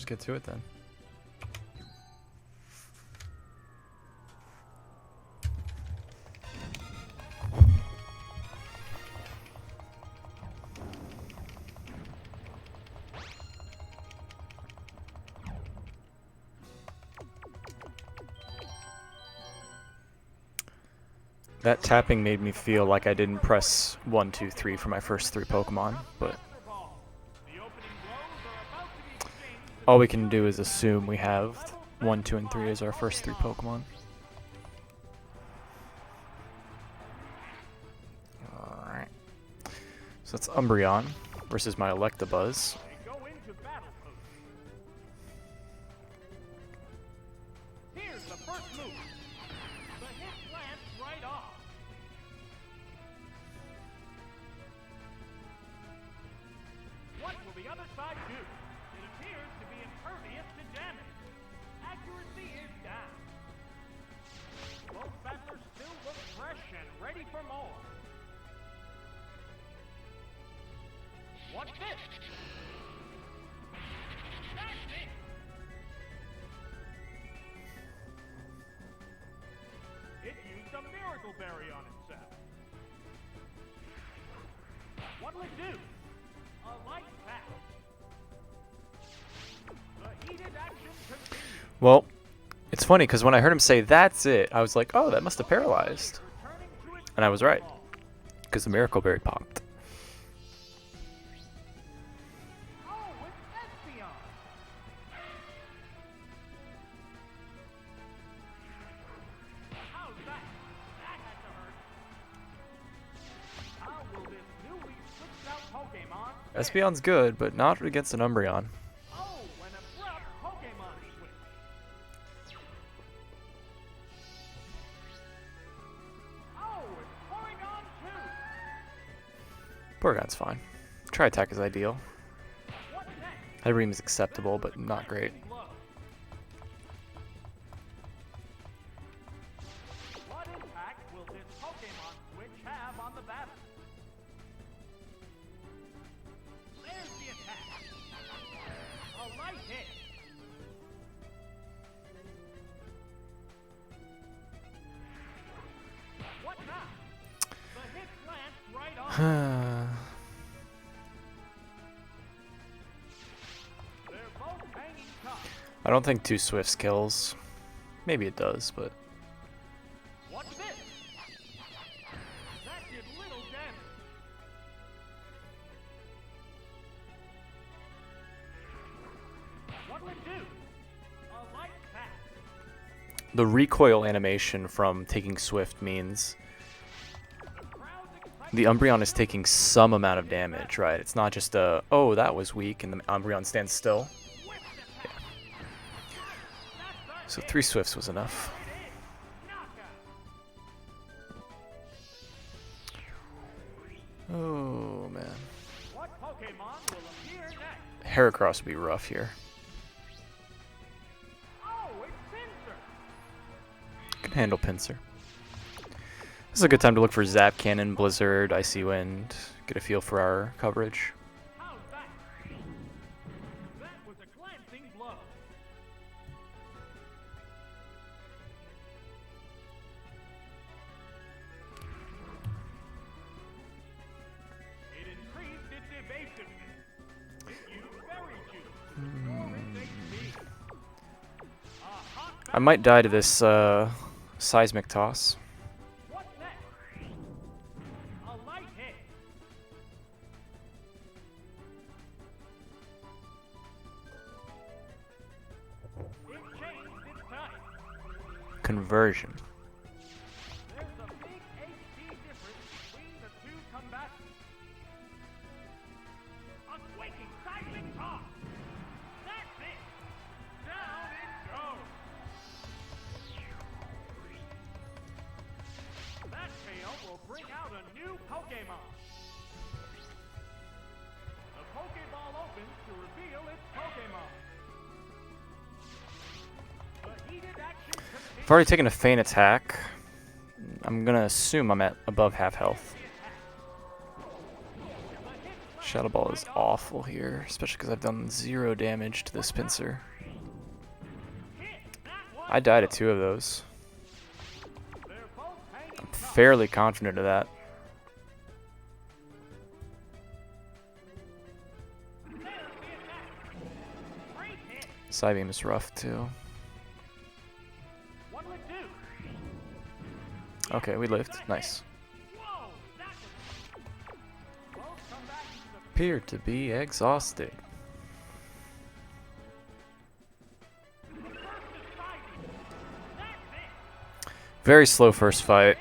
just get to it then. That tapping made me feel like I didn't press 1, 2, 3 for my first 3 Pokemon, but all we can do is assume we have 1, 2, and 3 as our first 3 Pokemon. Alright. So that's Umbreon versus my Electabuzz. Berry on itself. What'll it do? A light pack. The heated action continues. Well, it's funny because when I heard him say that's it, I was like, oh, that must have paralyzed. And I was right, because the Miracle Berry popped. Espeon's good, but not against an Umbreon. Oh, an abrupt Pokemon switch. Oh, it's Porygon 2. Porygon's fine. Tri-attack is ideal. What's next? Headbeam is acceptable, but not great. What impact will this Pokemon switch have on the battle? There's the attack. A light hit. What now? The hit glanced right on. They're both hanging tough. I don't think 2 Swifts kills. Maybe it does, but What's this? That did little damage. What'll it do? A light pack. the recoil animation from taking Swift means the Umbreon is taking some amount of damage, right? It's not just a, oh, that was weak, and the Umbreon stands still. Yeah. So 3 Swifts was enough. Oh, man. Heracross would be rough here. Can handle Pinsir. This is a good time to look for Zap Cannon, Blizzard, Icy Wind, get a feel for our coverage. That was a glancing blow. It increased its evasiveness. It used Berry Juice. I might die to this Seismic Toss. What's next? A light hit. It changed its type. Conversion. There's a big HP difference between the two combatants. A quaking seismic toss. That's it. Down it goes. That tail will bring out a new Pokemon. The Pokeball opens to reveal its Pokemon. The heated action continues. I've already taken a feint attack. I'm gonna assume I'm at above half health. Shadow Ball is awful here, especially because I've done 0 damage to this pincer. I died at 2 of those. I'm fairly confident of that. Psybeam is rough too. Okay, we lived. Nice. Appeared to be exhausted. Very slow first fight.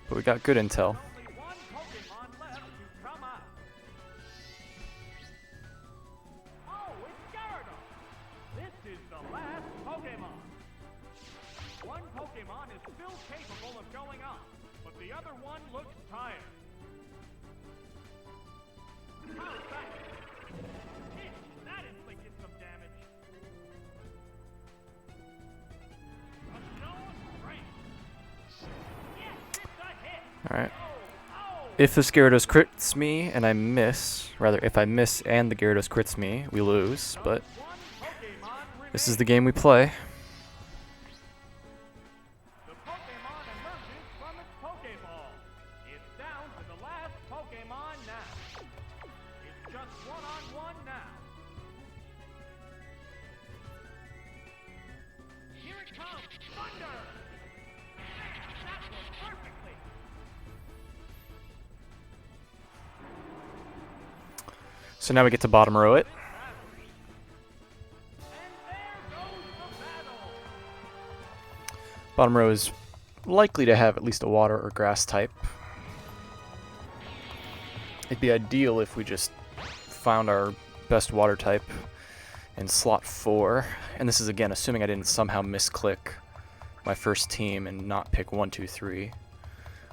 But we got good intel. One Pokemon is still capable of going up, but the other one looks tired. How's that? That inflicted some damage. A stone strength. Yes, it's a hit. Alright. If the Gyarados crits me and I miss, rather if I miss and the Gyarados crits me, we lose, but this is the game we play. So now we get to bottom row it. Bottom row is likely to have at least a water or grass type. It'd be ideal if we just found our best water type in slot 4. And this is again assuming I didn't somehow misclick my first team and not pick 1, 2, 3.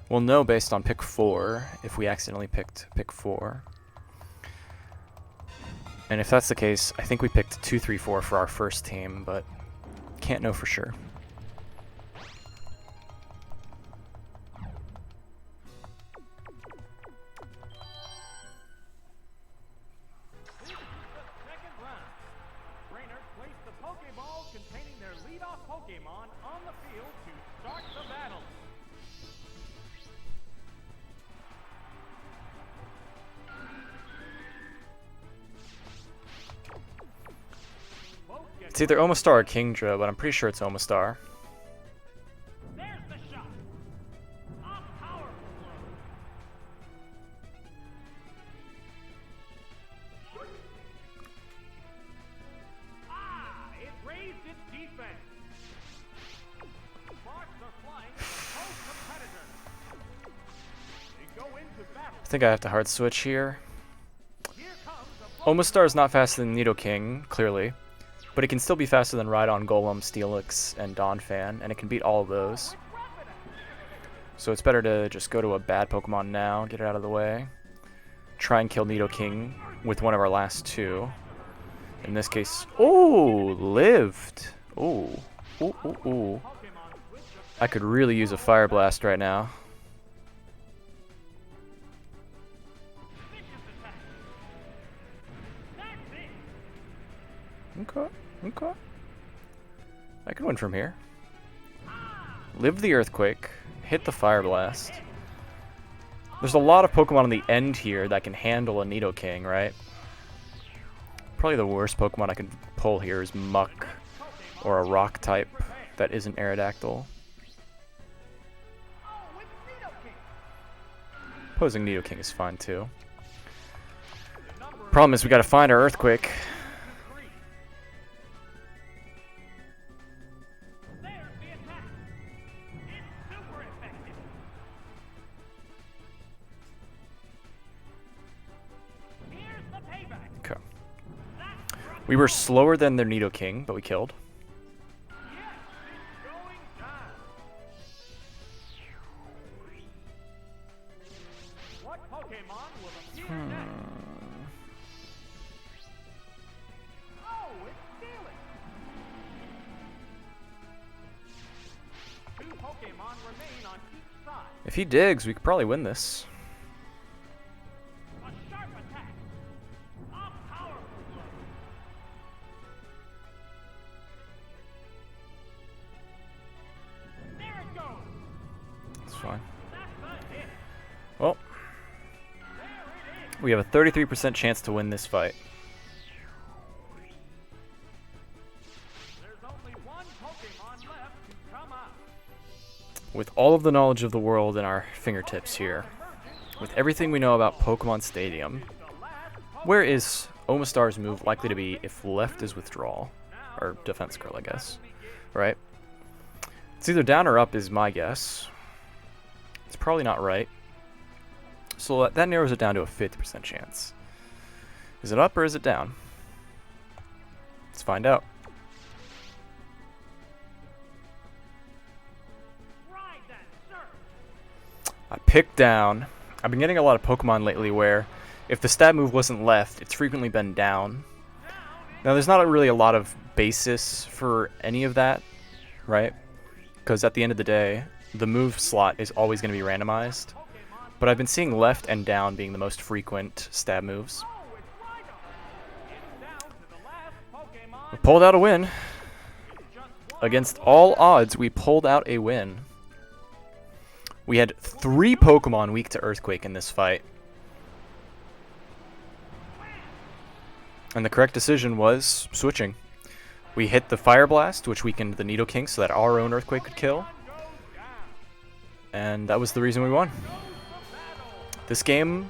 We'll know based on pick 4 if we accidentally picked pick 4. And if that's the case, I think we picked 2, 3, 4 for our first team, but can't know for sure. This is the second round. Trainers place the Pokeball containing their leadoff Pokemon on the field to start the battle. It's either Omastar or Kingdra, but I'm pretty sure it's Omastar. There's the shot. A powerful blow. It raised its defense. Sparks are flying from both competitors. They go into battle. I think I have to hard switch here. Here comes a Omastar is not faster than Nidoking, clearly. But it can still be faster than Rhydon, Golem, Steelix, and Donphan, and it can beat all of those. So it's better to just go to a bad Pokemon now, get it out of the way. Try and kill Nidoking with one of our last 2. In this case, ooh, lived. Ooh, ooh, ooh, ooh. I could really use a Fire Blast right now. Okay, okay. I can win from here. Live the Earthquake, hit the Fire Blast. There's a lot of Pokemon on the end here that can handle a Nidoking, right? Probably the worst Pokemon I can pull here is Muck, or a Rock type that isn't Aerodactyl. Opposing Nidoking is fine too. Problem is we gotta find our Earthquake. Okay. We were slower than their Nidoking, but we killed. If he digs, we could probably win this. A sharp attack. A powerful blow. There it goes. It's fine. That's a hit. Well, There it is. we have a 33% chance to win this fight. There's only one Pokemon left to come out. With all of the knowledge of the world in our fingertips here, with everything we know about Pokemon Stadium, where is Omastar's move likely to be if left is withdrawal? Or defense curl, I guess. Right? It's either down or up is my guess. It's probably not right. So that narrows it down to a 50% chance. Is it up or is it down? Let's find out. Ride that surf. I picked down. I've been getting a lot of Pokemon lately where if the stab move wasn't left, it's frequently been down. Now, there's not really a lot of basis for any of that, right? Because at the end of the day, the move slot is always going to be randomized. But I've been seeing left and down being the most frequent stab moves. Oh, it's Rhino. It's down to the last Pokemon. We pulled out a win. Just one. Against all odds, we pulled out a win. We had 3 Pokemon weak to Earthquake in this fight. And the correct decision was switching. We hit the Fire Blast, which weakened the Nidoking so that our own Earthquake could kill. And that was the reason we won. This game,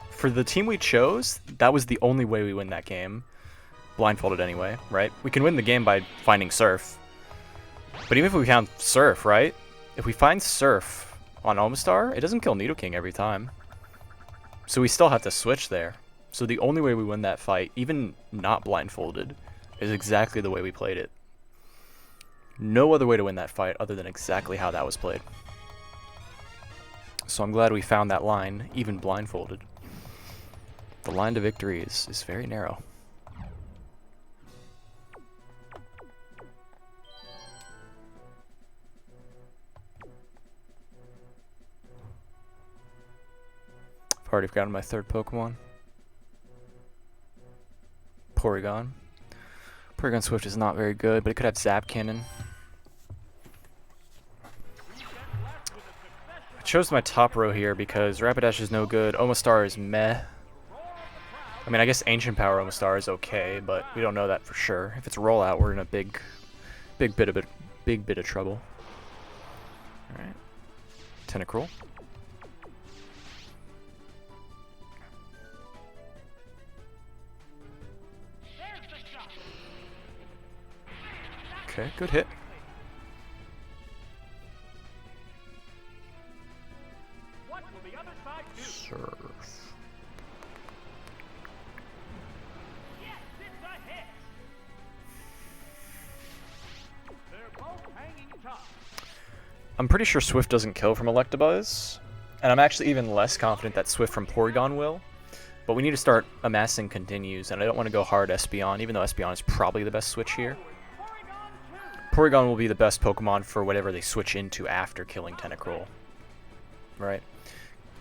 for the team we chose, that was the only way we win that game. Blindfolded anyway, right? We can win the game by finding Surf. But even if we found Surf, right? If we find Surf on Omastar, it doesn't kill Nidoking every time. So we still have to switch there. So the only way we win that fight, even not blindfolded, is exactly the way we played it. No other way to win that fight other than exactly how that was played. So I'm glad we found that line, even blindfolded. The line to victory is very narrow. I've already forgotten my third Pokemon. Porygon. Porygon Swift is not very good, but it could have Zap Cannon. I chose my top row here because Rapidash is no good, Omastar is meh. I mean, I guess Ancient Power Omastar is okay, but we don't know that for sure. If it's rollout, we're in a big bit of trouble. All right, Tentacruel. Okay, good hit. What will the other side do? Surf. Yes, it's a hit. They're both hanging tough. I'm pretty sure Swift doesn't kill from Electabuzz, and I'm actually even less confident that Swift from Porygon will. But we need to start amassing continues, and I don't want to go hard Espeon, even though Espeon is probably the best switch here. Porygon will be the best Pokemon for whatever they switch into after killing Tentacruel. Right?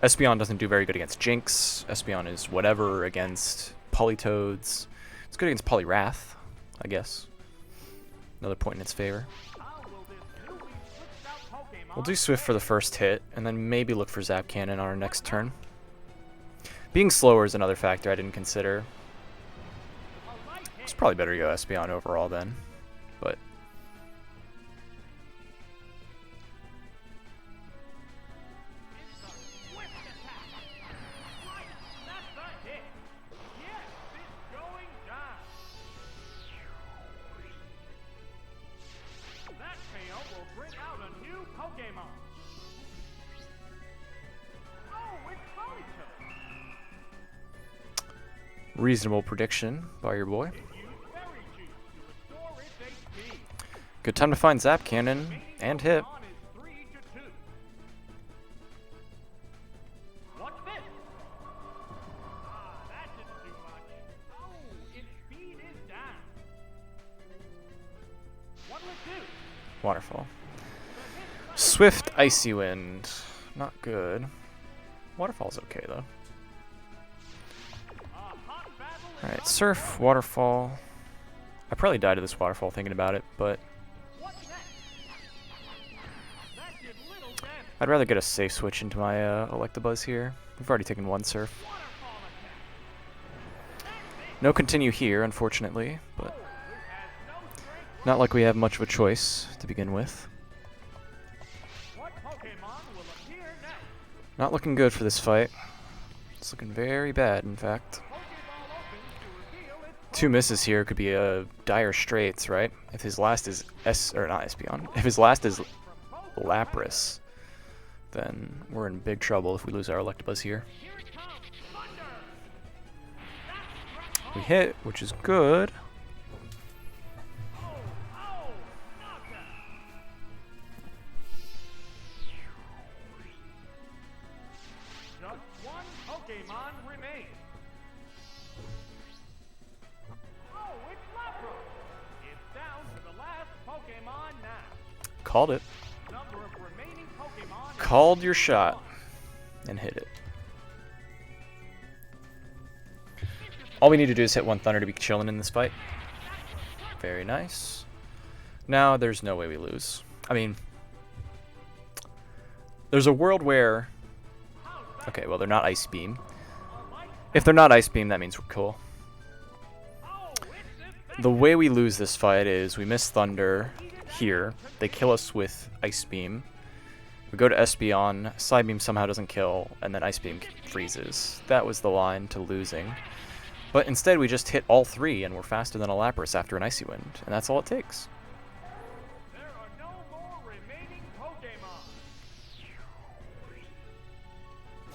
Espeon doesn't do very good against Jinx. Espeon is whatever against Politoads. It's good against Poliwrath, I guess. Another point in its favor. How will this newly switched out Pokemon We'll do Swift for the first hit, and then maybe look for Zap Cannon on our next turn. Being slower is another factor I didn't consider. It's probably better to go Espeon overall then, but... Reasonable prediction by your boy. Good time to find Zap Cannon and hit. What's this? Ah, that didn't do much. Oh, its speed is down. What'll it do? Waterfall. Swift Icy Wind. Not good. Waterfall's okay, though. Alright, Surf, Waterfall. I probably died to this Waterfall thinking about it, but I'd rather get a safe switch into my Electabuzz here. We've already taken one Surf. No continue here, unfortunately, but not like we have much of a choice to begin with. Not looking good for this fight. It's looking very bad, in fact. 2 misses here could be a dire straits, right? If his last is not Espeon. If his last is Lapras, then we're in big trouble if we lose our Electabuzz here. We hit, which is good. Just one Pokemon remains. Oh, it's Lapras. It's down to the last Pokemon now. Called it. Number of remaining Pokemon. Called your shot and hit it. All we need to do is hit 1 Thunder to be chilling in this fight. Very nice. Now there's no way we lose. I mean, there's a world where... Okay, well, they're not Ice Beam. If they're not Ice Beam, that means we're cool. The way we lose this fight is we miss Thunder here. They kill us with Ice Beam. We go to Espeon, Side Beam somehow doesn't kill, and then Ice Beam freezes. That was the line to losing. But instead we just hit all 3 and we're faster than a Lapras after an Icy Wind, and that's all it takes. There are no more remaining Pokemon.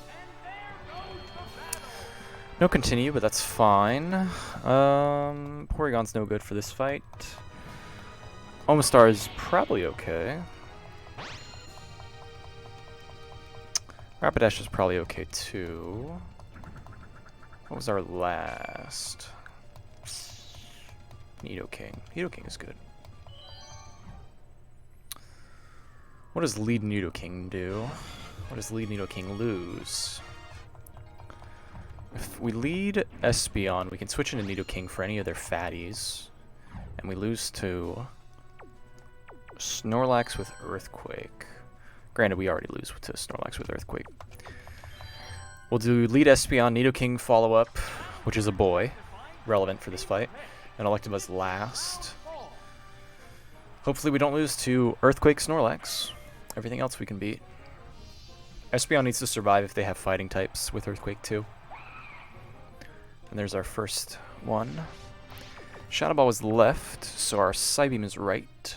And there goes the battle. No continue, but that's fine. Porygon's no good for this fight. Omastar is probably okay. Rapidash is probably okay too. What was our last? Nidoking. Nidoking is good. What does lead Nidoking do? What does lead Nidoking lose? If we lead Espeon, we can switch into Nidoking for any of their fatties. And we lose to Snorlax with Earthquake. Granted, we already lose to Snorlax with Earthquake. We'll do lead Espeon, Nidoking follow-up, which is a boy, relevant for this fight, and Electabuzz last. Hopefully we don't lose to Earthquake Snorlax. Everything else we can beat. Espeon needs to survive if they have fighting types with Earthquake too. And there's our first one. Shadow Ball was left, so our Psybeam is right.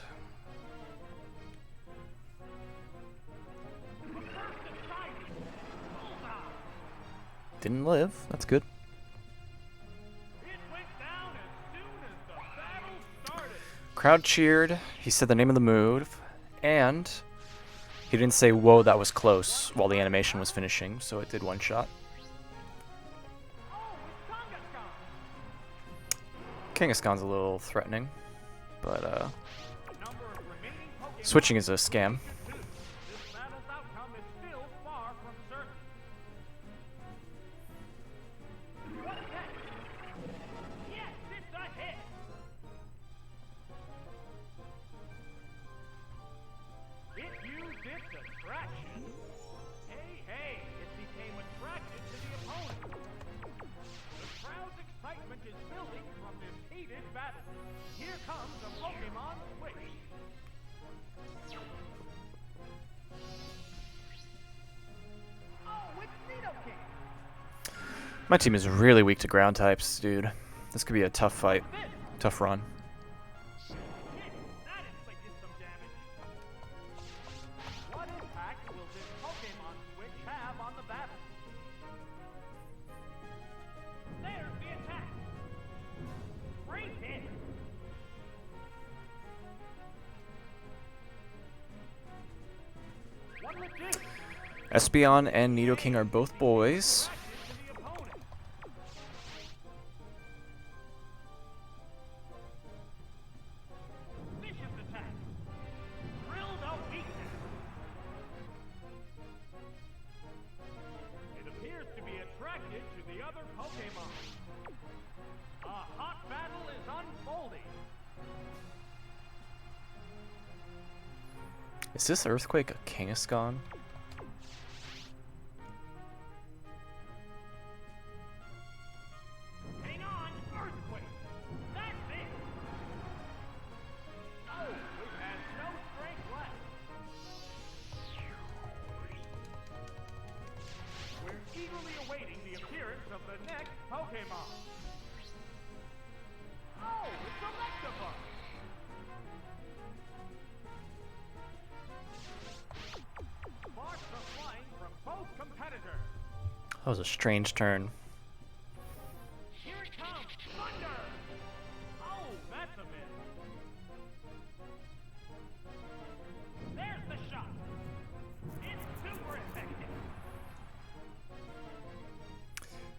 Didn't live. That's good. It went down as soon as the battle started. Crowd cheered. He said the name of the move, and he didn't say, "Whoa, that was close," while the animation was finishing, so it did one shot. Oh, it's Kangaskhan. Kangaskhan's a little threatening, but Number of remaining Pokemon. switching is a scam. This battle's outcome is still far from certain. What's next? Yes, it's a hit. It used its attraction. Hey, it became attracted to the opponent. The crowd's excitement is building from this heated battle. Here comes the Pokemon switch. Oh, it's Nidoking. My team is really weak to ground types, dude. This could be a tough fight, tough run. Shit, that inflicted some damage. What impact will this Pokemon switch have on the battle? There's the attack. Great hit. What'll it do? Espeon and Nidoking are both boys. To the opponent. Vicious attack. Drilled out weakness. Pokemon. A hot battle is unfolding. Is this Earthquake a Kangaskhan? Hang on, Earthquake. That's it. Oh, it has no strength left. We're eagerly awaiting the appearance of the next Pokemon. Oh, it's Electabuzz. Sparks are flying from both competitors. That was a strange turn. Here it comes, Thunder! Oh, that's a miss. There's the shot. It's super effective.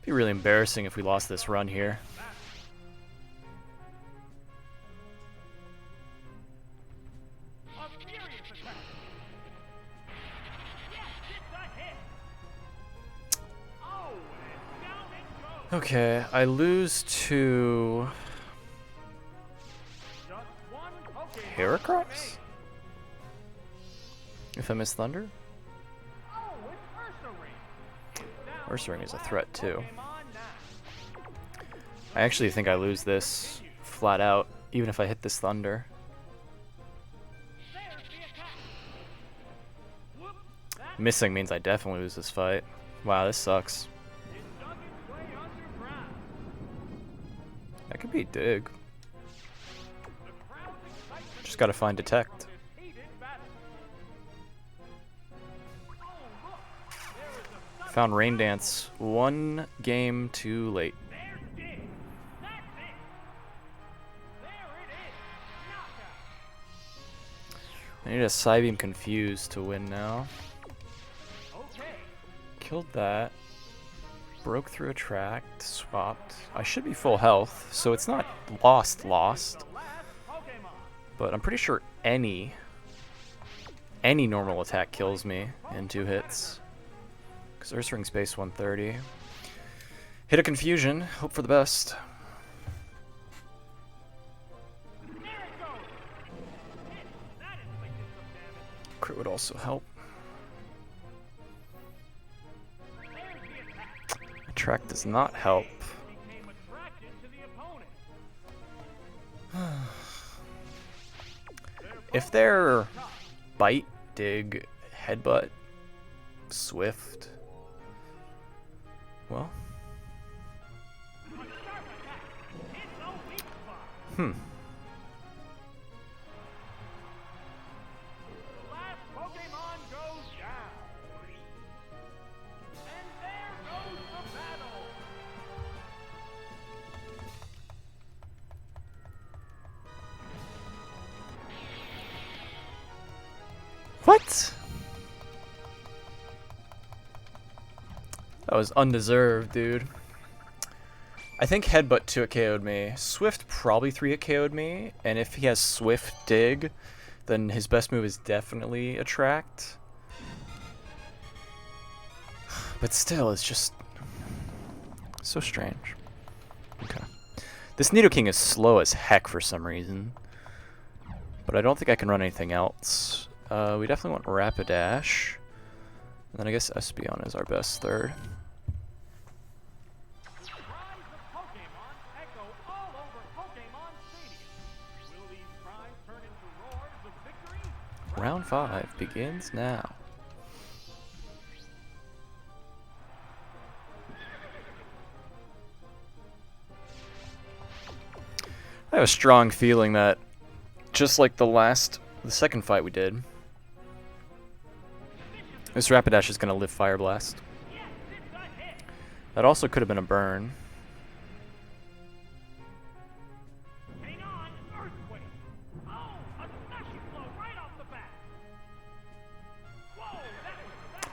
Be really embarrassing if we lost this run here. A furious attack. Yes, it's a hit. Oh, and down it goes. Okay, I lose to Just one Pokemon Heracross? remains. If I miss Thunder? Oh, it's Ursaring. It's down Ursaring to is a the threat last too. Pokemon now. I actually think I lose this flat out, even if I hit this Thunder. There's the attack. Whoop, that Missing means I definitely lose this fight. Wow, this sucks. it dug its way underground. That could be Dig. The crowd's excitement Just gotta find Detect. from this heated battle. Oh, look, there is a sudden Found Rain Dance one game too late. There's Dig. That's it. There it is. Knockout. I need a Psybeam Confused to win now. Okay. Killed that. Broke through a tract. Swapped. I should be full health, so it's not lost. The last Pokemon. But I'm pretty sure any normal attack kills me in 2 hits. Because Ursaring Space 130. Hit a Confusion. Hope for the best. There it goes. Hit. That inflicted some damage. Crit would also help. There's the attack. Attract does not help. Became attracted to the opponent. If they're Bite, Dig, Headbutt, Swift, well, A sharp attack. It's a weak spot. hmm. The last Pokemon goes down. And there goes the battle. What? That was undeserved, dude. I think Headbutt 2 KO'd me. Swift probably 3 KO'd me. And if he has Swift Dig, then his best move is definitely Attract. But still, it's just so strange. Okay. This Nidoking is slow as heck for some reason. But I don't think I can run anything else. We definitely want Rapidash. And then I guess Espeon is our best third. The cries of Pokemon echo all over Pokemon Stadium. Will these cries turn into roars of victory? Round 5 begins now. I have a strong feeling that, just like the second fight we did, this Rapidash is going to live Fire Blast. Yes, it's a hit. That also could have been a burn. Hang on, Earthquake. Oh, a smashing blow right off the bat. Whoa, that was fast.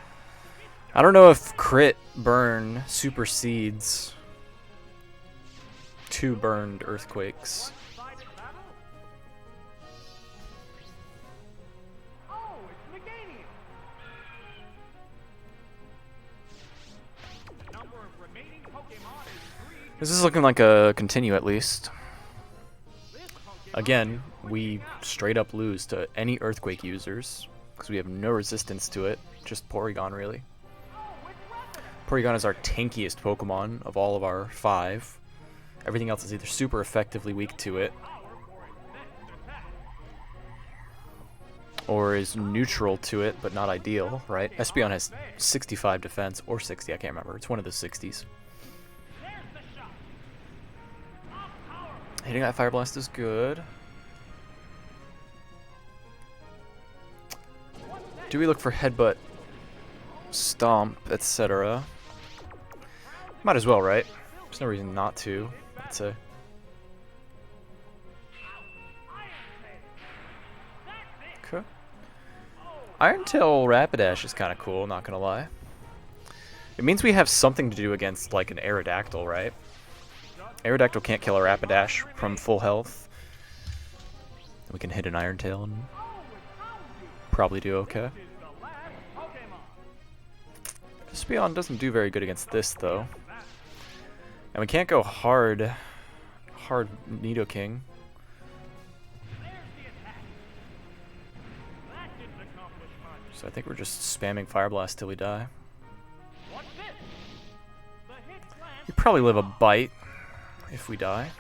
I don't know if crit burn supersedes 2 burned Earthquakes. One-sided battle? Oh, it's Meganium. The number of remaining Pokemon is 3. This is looking like a continue at least. This Pokemon Again, we straight up lose to any Earthquake users because we have no resistance to it. Just Porygon, really. Porygon is our tankiest Pokemon of all of our 5. Everything else is either super effectively weak to it, or is neutral to it, but not ideal, right? Espeon has 65 defense, or 60, I can't remember. It's one of the 60s. Hitting that Fire Blast is good. Do we look for Headbutt, Stomp, etc.? Might as well, right? There's no reason not to, I'd say. Okay. Iron Tail Rapidash is kind of cool, not gonna lie. It means we have something to do against, like, an Aerodactyl, right? Aerodactyl can't kill a Rapidash from full health. We can hit an Iron Tail and probably do okay. Espeon doesn't do very good against this, though. And we can't go hard Nidoking. So I think we're just spamming Fire Blast till we die. We probably live a bite if we die.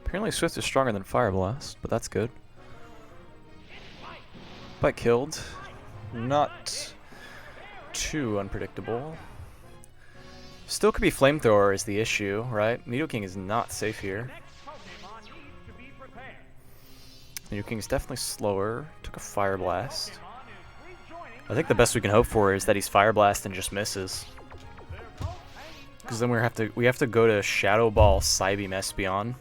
Apparently Swift is stronger than Fire Blast, but that's good. Bite killed. Not too unpredictable. Still could be Flamethrower is the issue, right? Nidoking is not safe here. Nidoking is definitely slower. Took a Fire Blast. I think the best we can hope for is that he's Fire Blast and just misses. Because then we have to go to Shadow Ball, Psybeam, Espeon.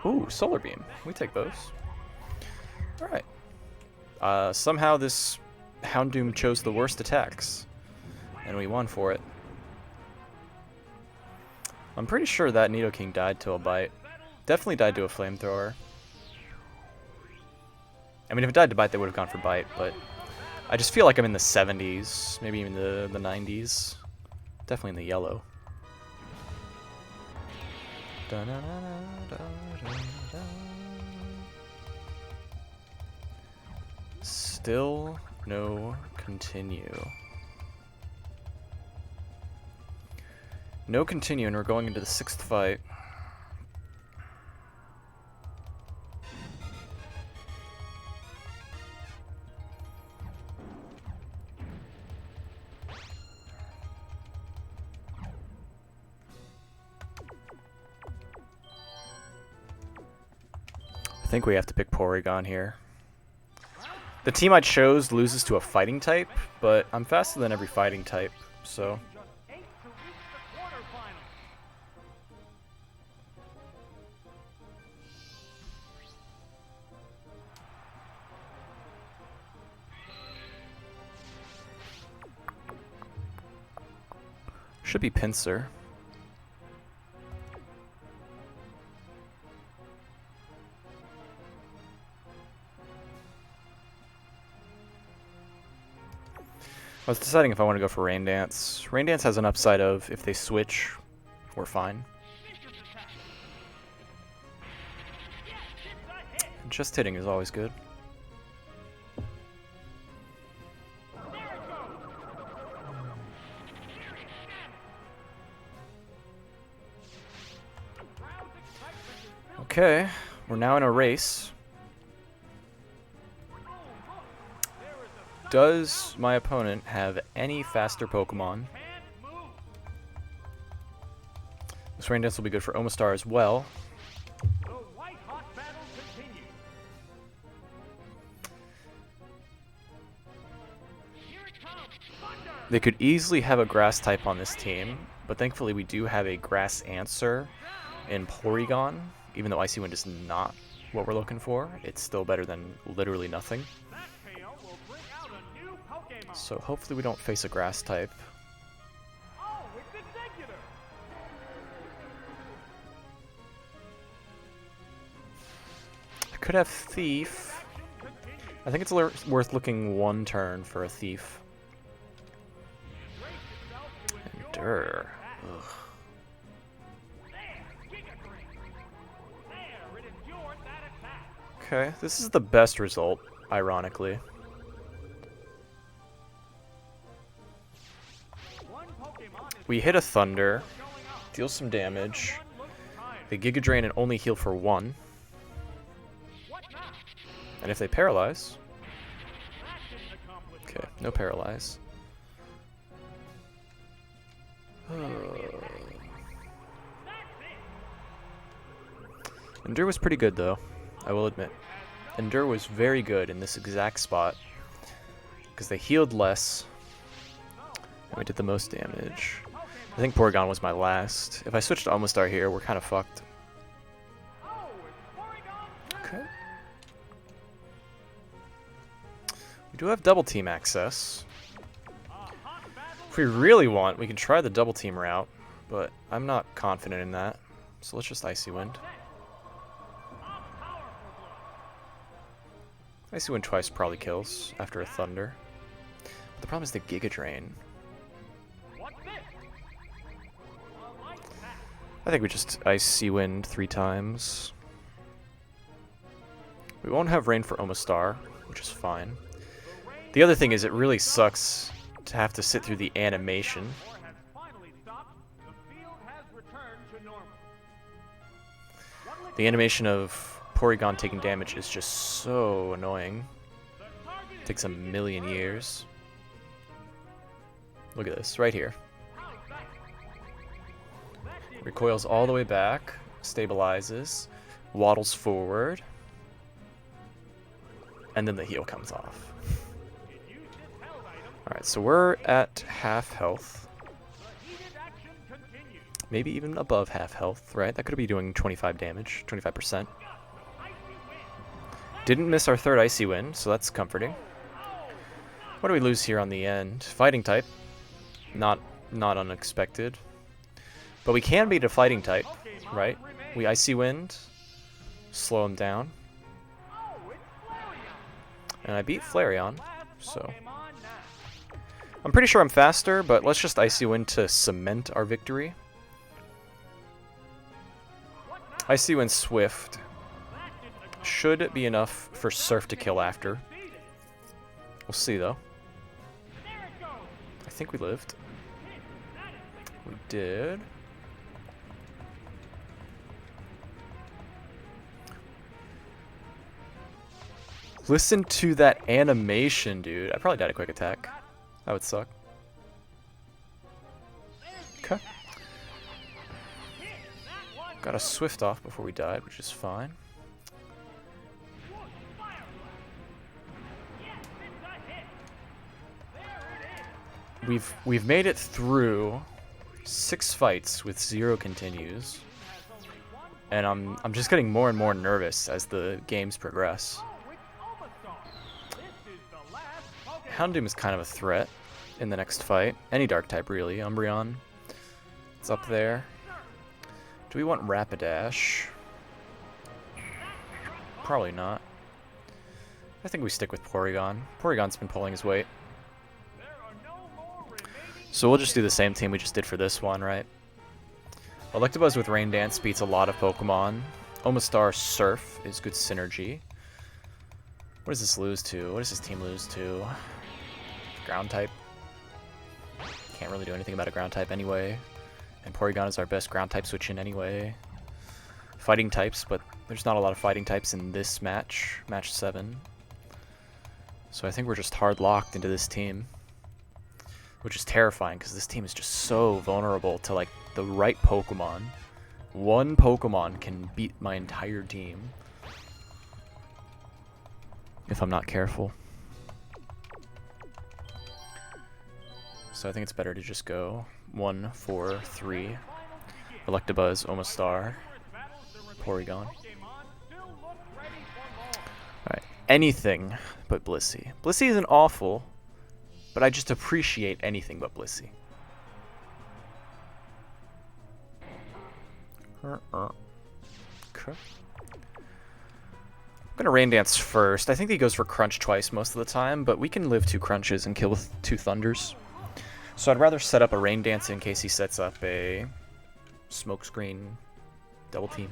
Ooh, Solar Beam. We take those. Alright. Somehow this Houndoom chose the worst attacks. And we won for it. I'm pretty sure that Nidoking died to a bite. Definitely died to a Flamethrower. I mean, if it died to bite, they would have gone for bite, but I just feel like I'm in the 70s, maybe even the 90s. Definitely in the yellow. Still no continue. No continue, and we're going into the 6th fight. I think we have to pick Porygon here. The team I chose loses to a fighting type, but I'm faster than every fighting type, so... Should be Pinsir. I was deciding if I want to go for Rain Dance. Rain Dance has an upside of, if they switch, we're fine. Just hitting is always good. Okay, we're now in a race. Does my opponent have any faster Pokemon? This Rain Dance will be good for Omastar as well. They could easily have a grass type on this team, but thankfully we do have a grass answer in Porygon. Even though Icy Wind is not what we're looking for, it's still better than literally nothing. So hopefully we don't face a grass type. I could have Thief. I think it's worth looking one turn for a Thief. Endure. Ugh. Okay, this is the best result, ironically. We hit a Thunder, deal some damage. They Giga Drain and only heal for 1. And if they paralyze... Okay, no paralyze. Endure was pretty good, though, I will admit. Endure was very good in this exact spot, because they healed less, and we did the most damage. I think Porygon was my last. If I switched to Omastar here, we're kind of fucked. Okay. We do have double team access. If we really want, we can try the double team route, but I'm not confident in that. So let's just Icy Wind. Icy Wind twice probably kills after a Thunder. But the problem is the Giga Drain. I think we just Icy Wind 3 times. We won't have Rain for Omastar, which is fine. The other thing is it really sucks to have to sit through the animation. The animation of Porygon taking damage is just so annoying. It takes a million years. Look at this, right here. Recoils all the way back, stabilizes, waddles forward, and then the heal comes off. Alright, so we're at half health. Maybe even above half health, right? That could be doing 25 damage, 25%. Didn't miss our third Icy Wind, so that's comforting. What do we lose here on the end? Fighting type. Not unexpected. But we can beat a fighting type, right? We Icy Wind, slow him down. And I beat Flareon, so... I'm pretty sure I'm faster, but let's just Icy Wind to cement our victory. Icy Wind Swift should be enough for Surf to kill after. We'll see, though. I think we lived. We did. Listen to that animation, dude. I probably died a quick attack. That would suck. Okay. Got a Swift off before we died, which is fine. We've made it through 6 fights with 0 continues. And I'm just getting more and more nervous as the games progress. Houndoom is kind of a threat in the next fight. Any dark type, really. Umbreon. It's up there. Do we want Rapidash? Probably not. I think we stick with Porygon. Porygon's been pulling his weight. So we'll just do the same team we just did for this one, right? Electabuzz with Rain Dance beats a lot of Pokemon. Omastar Surf is good synergy. What does this lose to? What does this team lose to? Ground type. Can't really do anything about a ground type anyway. And Porygon is our best ground type switch in anyway. Fighting types, but there's not a lot of fighting types in this match. Match 7. So I think we're just hard locked into this team. Which is terrifying because this team is just so vulnerable to like the right Pokemon. One Pokemon can beat my entire team. If I'm not careful. So I think it's better to just go 1, 4, 3. Electabuzz, Omastar, Porygon. Alright, anything but Blissey. Blissey isn't awful, but I just appreciate anything but Blissey. Okay. I'm gonna Rain Dance first. I think he goes for Crunch twice most of the time, but we can live 2 Crunches and kill with 2 Thunders. So I'd rather set up a Rain Dance in case he sets up a Smokescreen double team.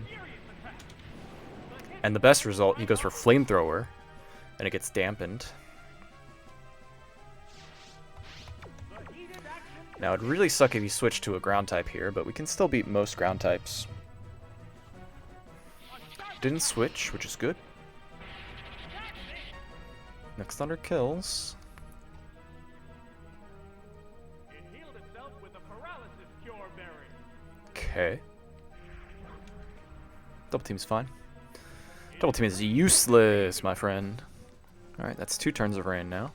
And the best result, he goes for Flamethrower, and it gets dampened. Now it'd really suck if you switched to a ground type here, but we can still beat most ground types. Didn't switch, which is good. Next Thunder kills. Okay. Double team's fine. Double team is useless, my friend. Alright, that's 2 turns of rain now.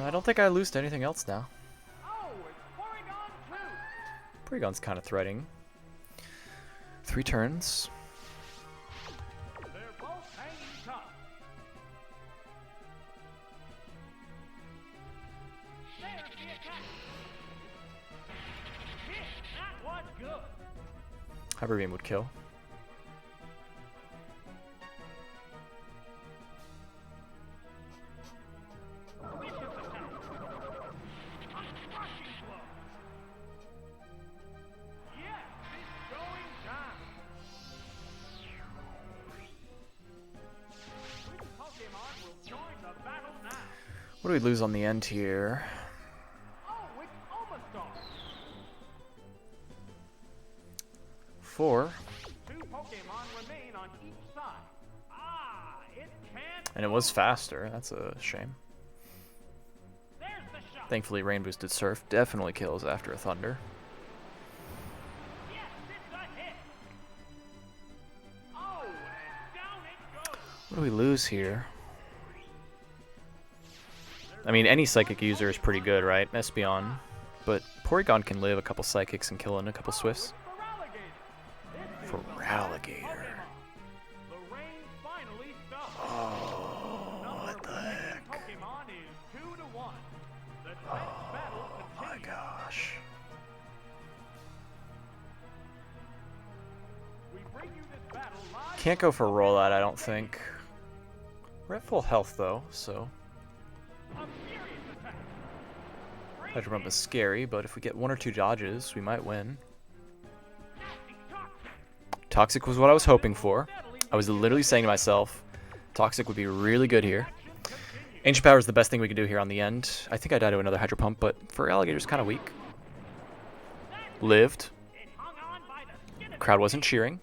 I don't think I lose to anything else now. Porygon's kind of threatening. 3 turns. Hyper Beam would kill. What do we lose on the end here? 4. And it was faster. That's a shame. Thankfully, Rain Boosted Surf definitely kills after a Thunder. What do we lose here? I mean, any Psychic user is pretty good, right? Espeon. But Porygon can live a couple Psychics and kill in a couple Swifts. For Ralligator. Oh, what the heck? Oh my gosh. Can't go for rollout, I don't think. We're at full health though, so. Hydro Pump is scary, but if we get 1 or 2 dodges, we might win. Toxic was what I was hoping for. I was literally saying to myself, Toxic would be really good here. Ancient Power is the best thing we can do here on the end. I think I died to another Hydro Pump, but for Alligator's kind of weak. Lived. Crowd wasn't cheering,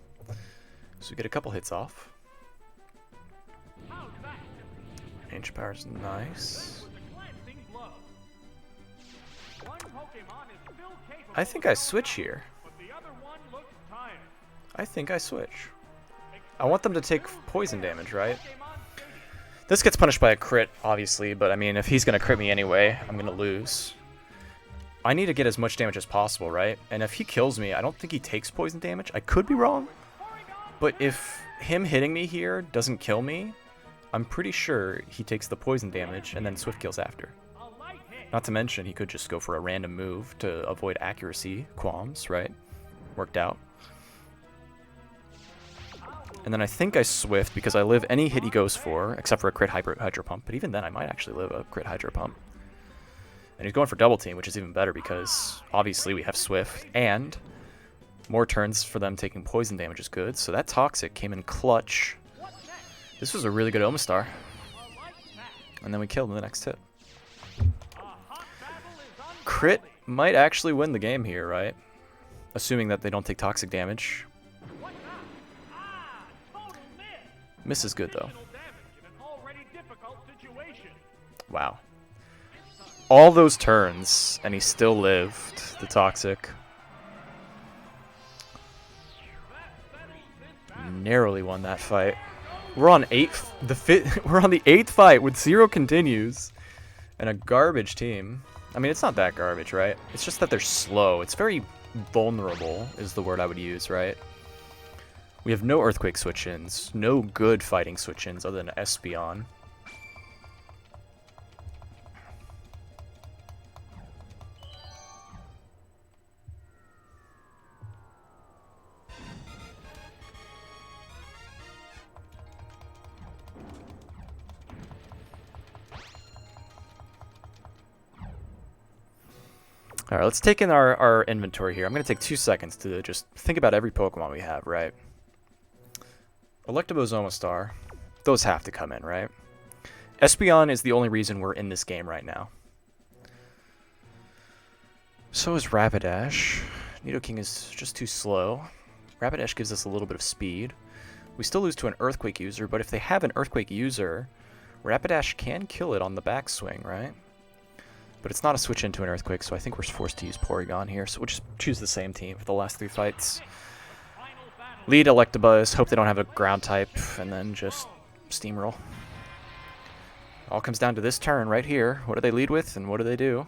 so we get a couple hits off. Ancient Power's nice. I think I switch here. I think I switch. I want them to take poison damage, right? This gets punished by a crit, obviously, but I mean, if he's going to crit me anyway, I'm going to lose. I need to get as much damage as possible, right? And if he kills me, I don't think he takes poison damage. I could be wrong, but if him hitting me here doesn't kill me, I'm pretty sure he takes the poison damage and then Swift kills after. Not to mention, he could just go for a random move to avoid accuracy qualms, right? Worked out. And then I think I Swift because I live any hit he goes for, except for a crit Hydro Pump. But even then, I might actually live a crit Hydro Pump. And he's going for double team, which is even better because obviously we have Swift. And more turns for them taking poison damage is good. So that Toxic came in clutch. This was a really good Omastar. And then we killed in the next hit. Crit might actually win the game here, right? Assuming that they don't take toxic damage. Miss is good, though. Damage in an already difficult situation. Wow. All those turns, and he still lived. The Toxic. Narrowly won that fight. We're on we're on the 8th fight with 0 continues. And a garbage team. I mean, it's not that garbage, right? It's just that they're slow. It's very vulnerable, is the word I would use, right? We have no Earthquake switch-ins. No good fighting switch-ins other than Espeon. Alright, let's take in our inventory here. I'm going to take 2 seconds to just think about every Pokemon we have, right? Electabuzz, Omastar. Those have to come in, right? Espeon is the only reason we're in this game right now. So is Rapidash. Nidoking is just too slow. Rapidash gives us a little bit of speed. We still lose to an Earthquake user, but if they have an Earthquake user, Rapidash can kill it on the backswing, right? But it's not a switch into an Earthquake, so I think we're forced to use Porygon here. So we'll just choose the same team for the last 3 fights. Lead Electabuzz, hope they don't have a ground type, and then just steamroll. All comes down to this turn right here. What do they lead with, and what do they do?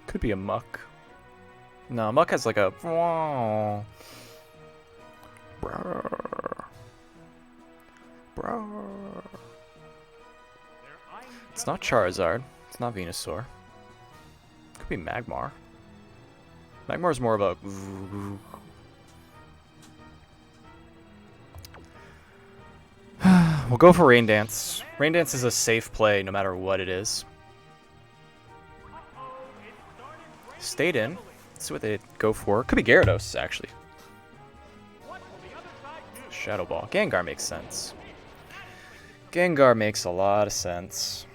Could be a Muck. No, Muck has like a... It's not Charizard. It's not Venusaur. Could be Magmar. Magmar's more of a... We'll go for Rain Dance. Rain Dance is a safe play no matter what it is. Stayed in. Let's see what they go for. Could be Gyarados, actually. Shadow Ball. Gengar makes sense. Gengar makes a lot of sense.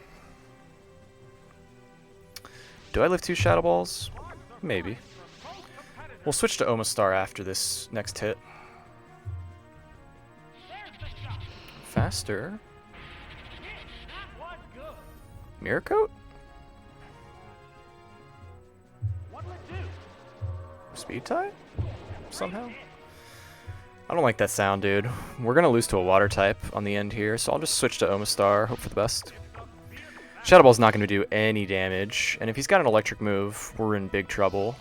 Do I live 2 Shadow Balls? Maybe. We'll switch to Omastar after this next hit. Faster. Mirror Coat? Speed type? Somehow? I don't like that sound, dude. We're gonna lose to a water type on the end here, so I'll just switch to Omastar, hope for the best. Shadow Ball's not gonna do any damage, and if he's got an electric move, we're in big trouble.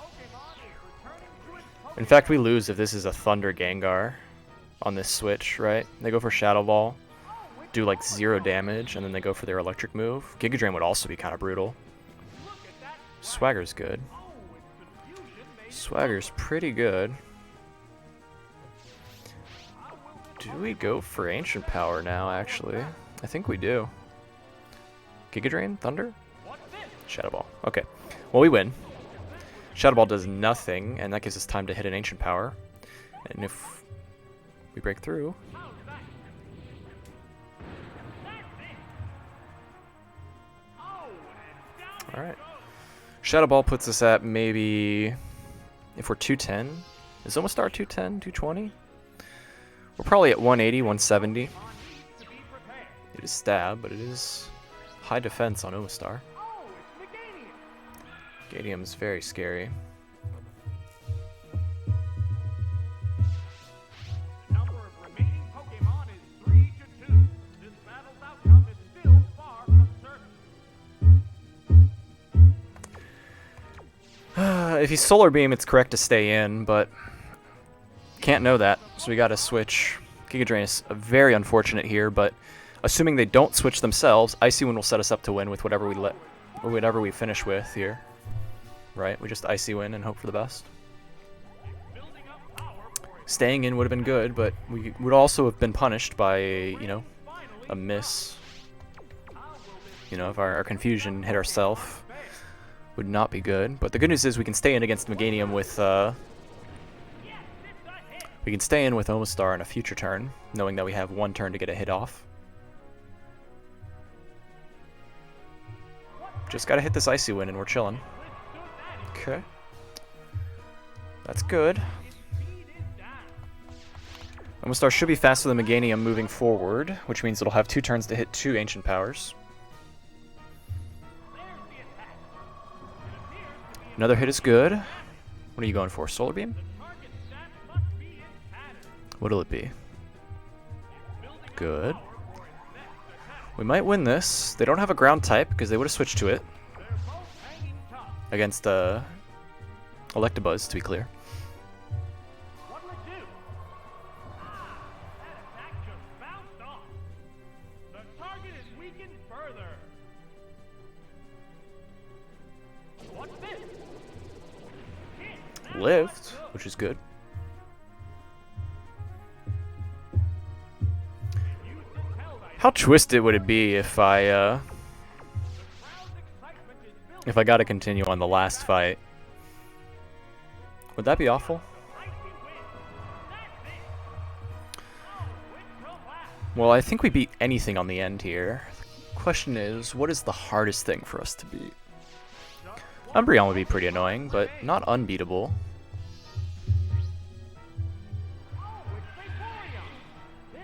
In fact, we lose if this is a Thunder Gengar on this switch, right? They go for Shadow Ball, do like 0 damage, and then they go for their electric move. Giga Drain would also be kind of brutal. Swagger's good. Swagger's pretty good. Do we go for Ancient Power now, actually? I think we do. Giga Drain? Thunder? Shadow Ball. Okay. Well, we win. Shadow Ball does nothing, and that gives us time to hit an Ancient Power. And if we break through... Alright. Shadow Ball puts us at maybe... If we're 210, is Omastar 210, 220? We're probably at 180, 170. It is stab, but it is high defense on Omastar. Gadium's very scary. The number of remaining Pokemon is 3-2. This battle's outcome is still far from certain. If he's Solar Beam, it's correct to stay in, but can't know that, so we gotta switch. Giga Drain is very unfortunate here, but assuming they don't switch themselves, Icy Wind will set us up to win with whatever we finish with here. Right? We just Icy Wind and hope for the best. Staying in would have been good, but we would also have been punished by, you know, a miss. You know, if our confusion hit ourselves, would not be good. But the good news is we can stay in against Meganium We can stay in with Omastar on a future turn, knowing that we have one turn to get a hit off. Just gotta hit this Icy Wind and we're chilling. Okay. That's good. Omastar should be faster than Meganium moving forward, which means it'll have 2 turns to hit 2 Ancient Powers. Another hit is good. What are you going for? Solar Beam? What'll it be? Good. We might win this. They don't have a ground type because they would have switched to it. Against Electabuzz, to be clear. Lived, which is good. How twisted would it be if I got to continue on the last fight? Would that be awful? Well, I think we beat anything on the end here. The question is, what is the hardest thing for us to beat? Umbreon would be pretty annoying, but not unbeatable.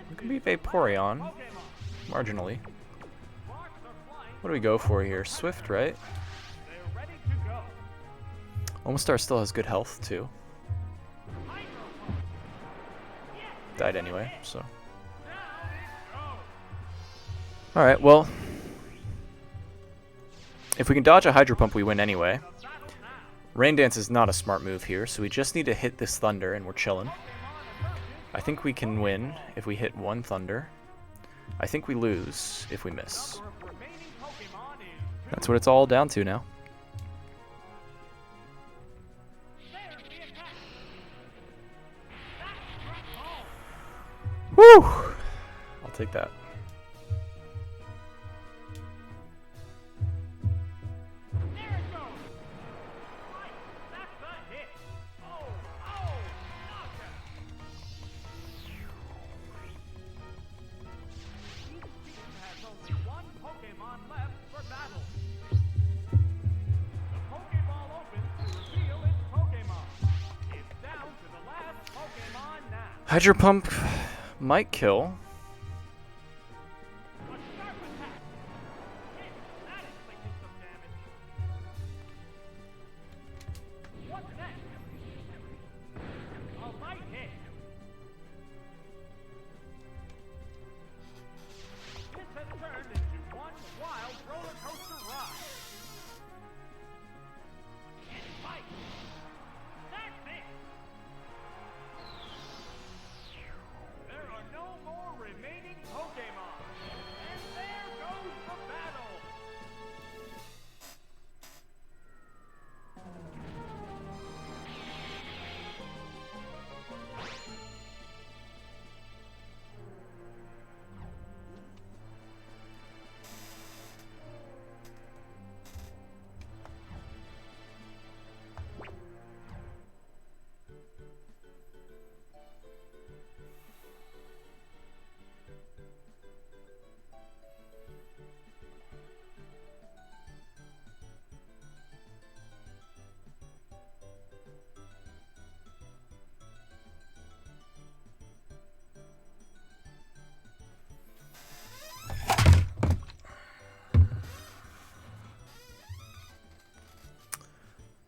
We can beat Vaporeon. Marginally. What do we go for here? Swift, right? Omastar still has good health, too. Died anyway, so. Alright, well. If we can dodge a Hydro Pump, we win anyway. Rain Dance is not a smart move here, so we just need to hit this Thunder and we're chilling. I think we can win if we hit 1 Thunder. I think we lose if we miss. That's what it's all down to now. Woo! I'll take that. Hydro Pump might kill.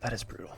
That is brutal.